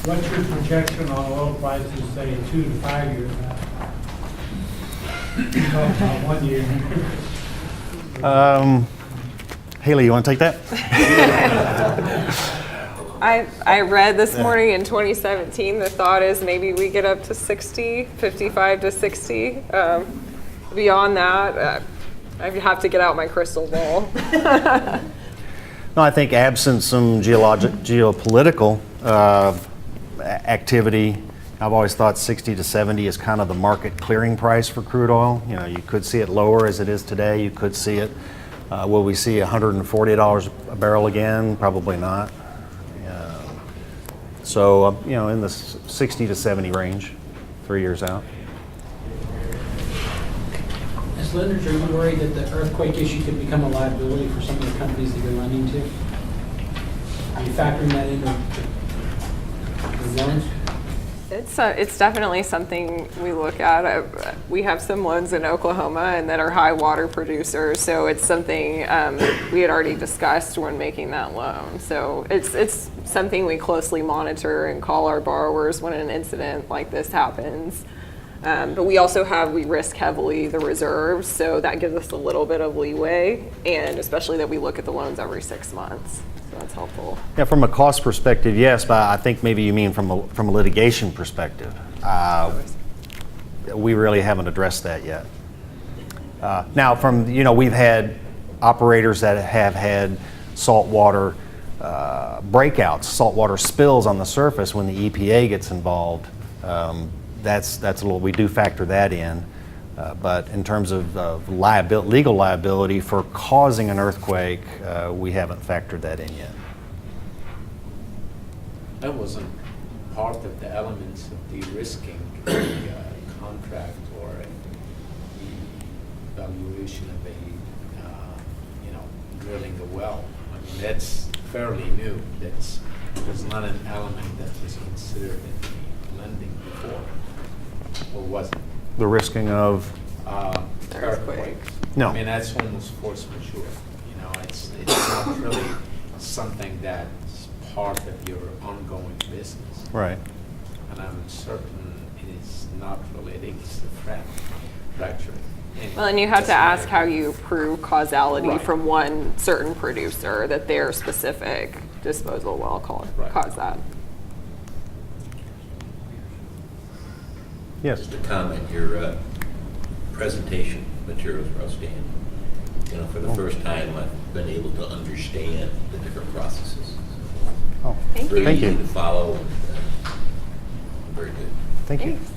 What's your projection on oil prices, say, 2 to 5 years out? Talk about 1 year. Haley, you want to take that? I read this morning in 2017, the thought is maybe we get up to 60, 55 to 60. Beyond that, I have to get out my crystal ball. No, I think absent some geopolitical activity, I've always thought 60 to 70 is kind of the market clearing price for crude oil. You know, you could see it lower as it is today. You could see it. Will we see $140 a barrel again? Probably not. So, you know, in the 60 to 70 range, 3 years out. As lenders, are you worried that the earthquake issue could become a liability for some of the companies that you're lending to? Are you factoring that into the loans? It's definitely something we look at. We have some loans in Oklahoma and that are high water producers, so it's something we had already discussed when making that loan. So it's something we closely monitor and call our borrowers when an incident like this happens. But we also we risk heavily the reserves, so that gives us a little bit of leeway, and especially that we look at the loans every 6 months. So that's helpful. Yeah, from a cost perspective, yes, but I think maybe you mean from a litigation perspective. We really haven't addressed that yet. Now, we've had operators that have had saltwater breakouts, saltwater spills on the surface when the EPA gets involved. That's a little. We do factor that in, but in terms of legal liability for causing an earthquake, we haven't factored that in yet. That wasn't part of the elements of de-risking the contract or the valuation of drilling a well. I mean, that's fairly new. That was not an element that was considered in the lending before. Or was it? The risking of Earthquakes. No. I mean, that's almost force majeure. You know, it's not really something that's part of your ongoing business. right. And I'm certain it is not relating to the fracture. Well, and you have to ask how you prove causality Right. from one certain producer that their specific disposal well Right. caused that. Yes. Just a comment, your presentation materials were outstanding. You know, for the first time, I've been able to understand the different processes. Oh, Thank Very Thank you. easy to follow. Very good. Thank you. Thanks.